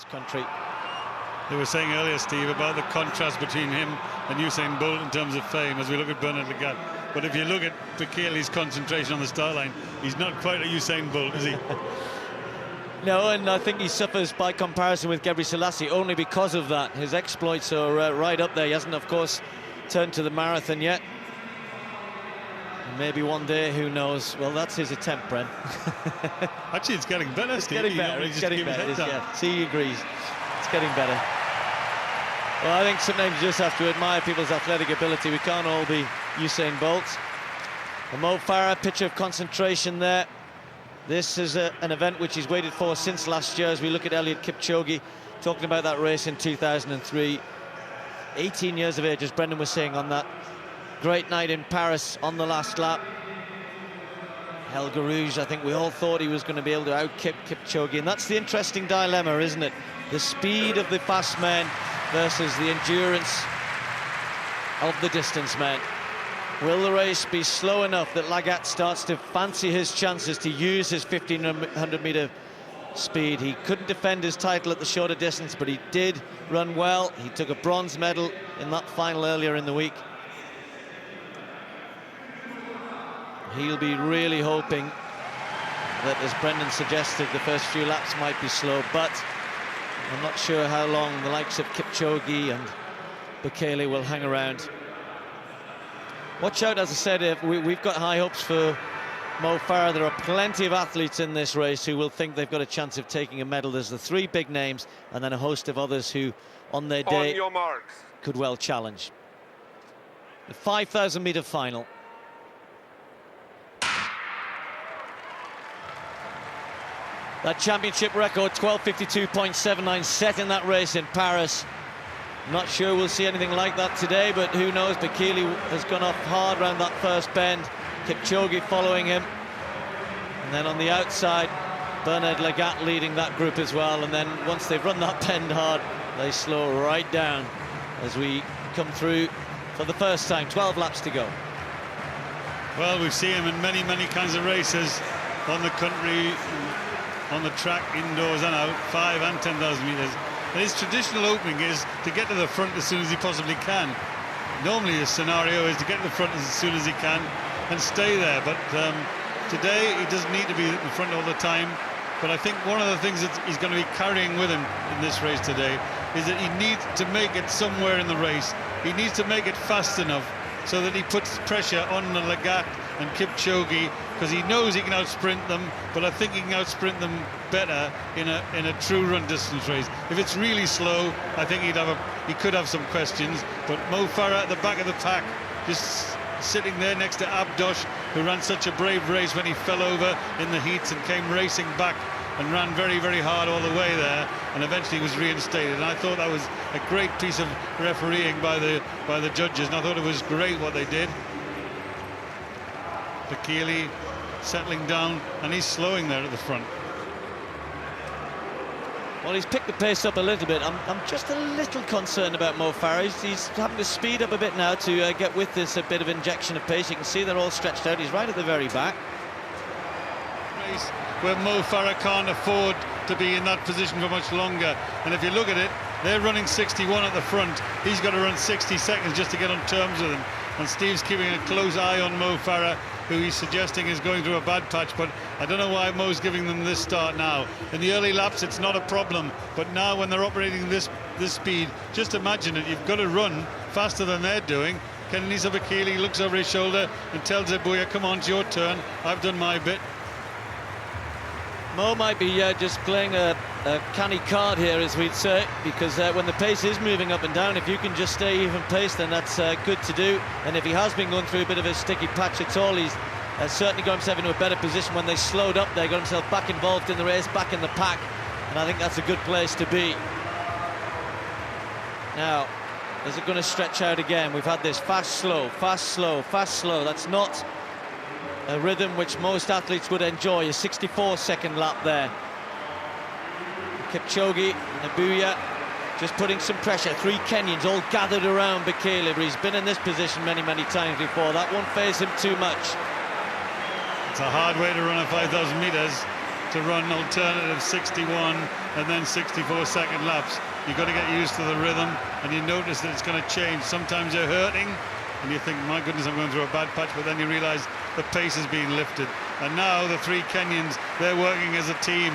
this country. They were saying earlier, Steve, about the contrast between him and Usain Bolt in terms of fame as we look at Bernard Lagat. But if you look at Bekele's concentration on the start line, he's not quite a Usain Bolt, is he? No, and I think he suffers by comparison with Gebre Selassie only because of that. His exploits are right up there. He hasn't, of course, turned to the marathon yet. And maybe one day, who knows? Well, that's his attempt, Bren. Actually, it's getting better, It's Steve. getting better. It's getting better. Yeah, see, he agrees. It's getting better. Well, I think sometimes you just have to admire people's athletic ability. We can't all be Usain Bolt. And Mo Farah, picture of concentration there. This is an event which he's waited for since last year as we look at Eliud Kipchoge, talking about that race in 2003. 18 years of age, as Brendan was saying, on that great night in Paris on the last lap. Helge Rouge, I think we all thought he was going to be able to out-kip Kipchoge, and that's the interesting dilemma, isn't it? The speed of the fast men versus the endurance of the distance men. Will the race be slow enough that Lagat starts to fancy his chances to use his 1500-meter speed? He couldn't defend his title at the shorter distance, but he did run well. He took a bronze medal in that final earlier in the week. He'll be really hoping that, as Brendan suggested, the first few laps might be slow, but I'm not sure how long the likes of Kipchoge and Bekele will hang around. Watch out, as I said, we've got high hopes for Mo Farah. There are plenty of athletes in this race who will think they've got a chance of taking a medal. There's the three big names and then a host of others who, on their day, on your marks, could well challenge. The 5,000-meter final. That championship record, 12:52.79, set in that race in Paris. Not sure we'll see anything like that today, but who knows? Bekele has gone off hard around that first bend. Kipchoge following him. And then on the outside, Bernard Lagat leading that group as well. And then once they've run that bend hard, they slow right down as we come through for the first time. 12 laps to go. Well, we see him in many, many kinds of races on the country, on the track, indoors and out, 5 and 10,000 metres. And his traditional opening is to get to the front as soon as he possibly can. Normally his scenario is to get to the front as soon as he can and stay there. But today he doesn't need to be in the front all the time. But I think one of the things that he's going to be carrying with him in this race today is that he needs to make it somewhere in the race. He needs to make it fast enough so that he puts pressure on the Lagat and Kipchoge, because he knows he can outsprint them, but I think he can outsprint them better in a true run distance race. If it's really slow, I think he could have some questions. But Mo Farah at the back of the pack, just sitting there next to Abdosh, who ran such a brave race when he fell over in the heats and came racing back and ran very, very hard all the way there, and eventually was reinstated. And I thought that was a great piece of refereeing by the judges, and I thought it was great what they did. Bekele settling down, and he's slowing there at the front. Well, he's picked the pace up a little bit. I'm just a little concerned about Mo Farah. He's having to speed up a bit now to get with this a bit of injection of pace. You can see they're all stretched out. He's right at the very back. Race where Mo Farah can't afford to be in that position for much longer. And if you look at it, they're running 61 at the front. He's got to run 60 seconds just to get on terms with them. And Steve's keeping a close eye on Mo Farah, who he's suggesting is going through a bad patch, but I don't know why Mo's giving them this start now. In the early laps, it's not a problem, but now when they're operating this speed, just imagine it, you've got to run faster than they're doing. KENENISA Bekele looks over his shoulder and tells Ebuya, come on, it's your turn, I've done my bit. Mo might be just playing a canny card here, as we'd say, because when the pace is moving up and down, if you can just stay even pace, then that's good to do. And if he has been going through a bit of a sticky patch at all, he's certainly got himself into a better position. When they slowed up, they got himself back involved in the race, back in the pack, and I think that's a good place to be. Now, is it going to stretch out again? We've had this fast, slow, fast, slow, fast, slow. That's not a rhythm which most athletes would enjoy. A 64-second lap there. Kipchoge and Ebuya just putting some pressure. 3 Kenyans all gathered around Bekele, but he's been in this position many, many times before. That won't faze him too much. It's a hard way to run a 5,000 metres, to run alternative 61 and then 64-second laps. You've got to get used to the rhythm, and you notice that it's going to change. Sometimes you're hurting, and you think, my goodness, I'm going through a bad patch, but then you realise the pace is being lifted. And now the three Kenyans, they're working as a team.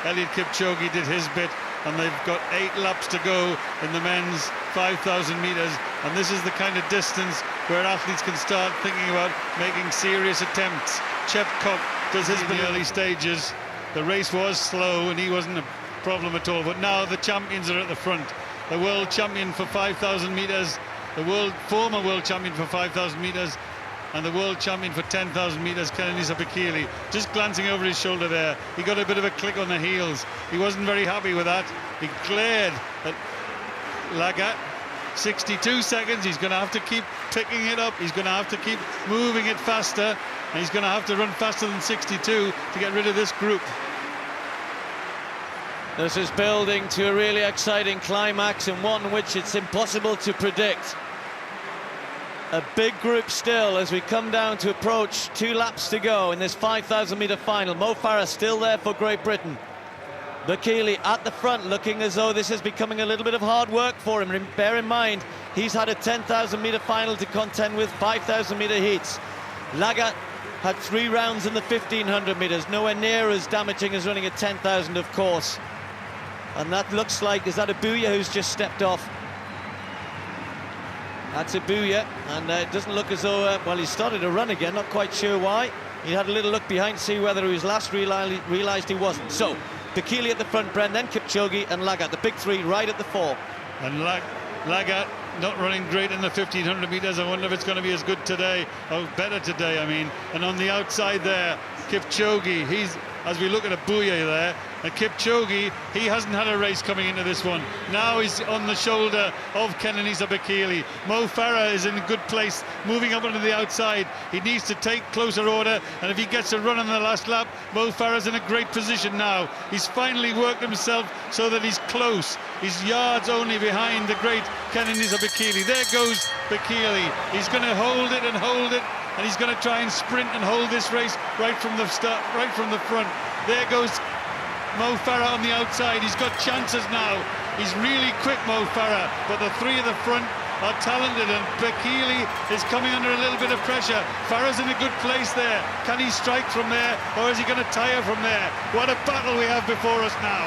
Eliud Kipchoge did his bit, and they've got 8 laps to go in the men's 5,000 metres, and this is the kind of distance where athletes can start thinking about making serious attempts. Chepkok does his in the early stages. The race was slow, and he wasn't a problem at all, but now the champions are at the front. The world champion for 5,000 metres, the former world champion for 5,000 metres, and the world champion for 10,000 metres, KENENISA Bekele. Just glancing over his shoulder there, he got a bit of a click on the heels. He wasn't very happy with that. He glared at Lagat. 62 seconds, he's going to have to keep picking it up. He's going to have to keep moving it faster, and he's going to have to run faster than 62 to get rid of this group. This is building to a really exciting climax, and one which it's impossible to predict. A big group still as we come down to approach 2 laps to go in this 5,000 metre final. Mo Farah still there for Great Britain. Bekele at the front, looking as though this is becoming a little bit of hard work for him. Bear in mind, he's had a 10,000 metre final to contend with, 5,000 metre heats. Lagat had 3 rounds in the 1,500 metres, nowhere near as damaging as running a 10,000, of course. And that looks like, is that Abuya who's just stepped off? That's Abuya, and it doesn't look as though, well, he started to run again, not quite sure why. He had a little look behind to see whether he was last, realised he wasn't. So, Bekele at the front, Bren, then Kipchoge and Lagat, the big 3 right at the fore. And Lagat not running great in the 1,500 metres. I wonder if it's going to be as good today, or better today, I mean. And on the outside there, Kipchoge, he's, as we look at Abuya there, and Kipchoge, he hasn't had a race coming into this one. Now he's on the shoulder of KENENISA Bekele. Mo Farah is in a good place, moving up onto the outside. He needs to take closer order, and if he gets a run on the last lap, Mo Farah's in a great position now. He's finally worked himself so that he's close. He's yards only behind the great KENENISA Bekele. There goes Bekele. He's going to hold it, and he's going to try and sprint and hold this race right from the start, right from the front. There goes Mo Farah on the outside. He's got chances now. He's really quick, Mo Farah, but the 3 at the front are talented, and Bekele is coming under a little bit of pressure. Farah's in a good place there. Can he strike from there, or is he going to tire from there? What a battle we have before us now.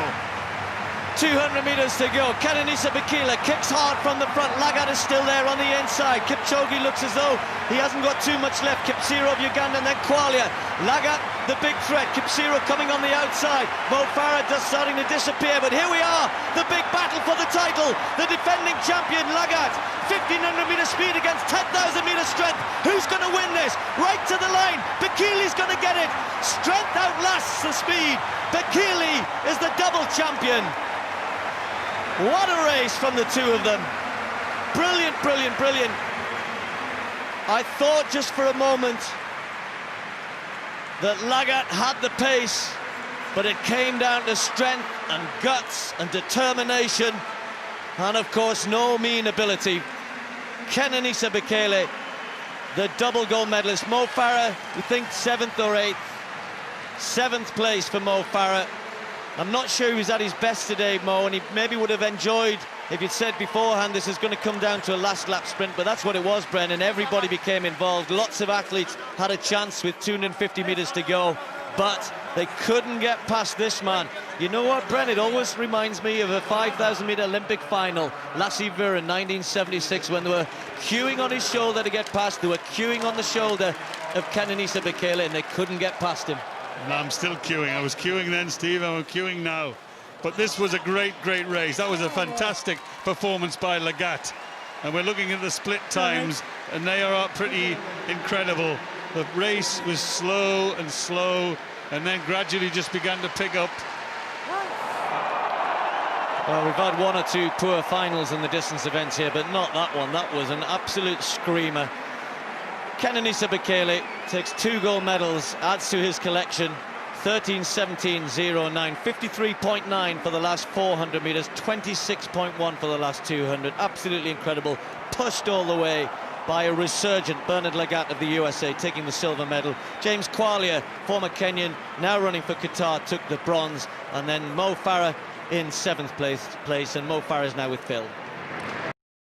200 metres to go. KENENISA Bekele kicks hard from the front. Lagat is still there on the inside. Kipchoge looks as though he hasn't got too much left. Kipsiro of Uganda, and then Qualia. Lagat, the big threat. Kipsiro coming on the outside. Mo Farah just starting to disappear, but here we are. The big battle for the title. The defending champion, Lagat. 1,500 metre speed against 10,000 metre strength. Who's going to win this? Right to the line. Bekele's going to get it. Strength outlasts the speed. Bekele is the double champion. What a race from the 2 of them. Brilliant, brilliant, brilliant. I thought just for a moment that Lagat had the pace, but it came down to strength and guts and determination, and of course no mean ability. KENENISA Bekele, the double gold medalist. Mo Farah, we think 7th or 8th. 7th place for Mo Farah. I'm not sure he was at his best today, Mo, and he maybe would have enjoyed if you'd said beforehand this is going to come down to a last lap sprint, but that's what it was, Brennan. Everybody became involved. Lots of athletes had a chance with 250 metres to go, but they couldn't get past this man. You know what, Brennan? It always reminds me of a 5,000 metre Olympic final, Lassie Vir in 1976, when they were queuing on his shoulder to get past. They were queuing on the shoulder of KENENISA Bekele, and they couldn't get past him. And I'm still queuing. I was queuing then, Steve. I'm queuing now. But this was a great, great race. That was a fantastic performance by Lagat. And we're looking at the split times, and they are pretty incredible. The race was slow, and then gradually just began to pick up. Well, we've had 1 or 2 poor finals in the distance events here, but not that one. That was an absolute screamer. KENENISA Bekele takes 2 gold medals, adds to his collection. 13:17:09, 53.9 for the last 400 metres, 26.1 for the last 200. Absolutely incredible. Pushed all the way by a resurgent Bernard Lagat of the USA, taking the silver medal. James Qualia, former Kenyan, now running for Qatar, took the bronze. And then Mo Farah in 7th place, and Mo Farah is now with Phil.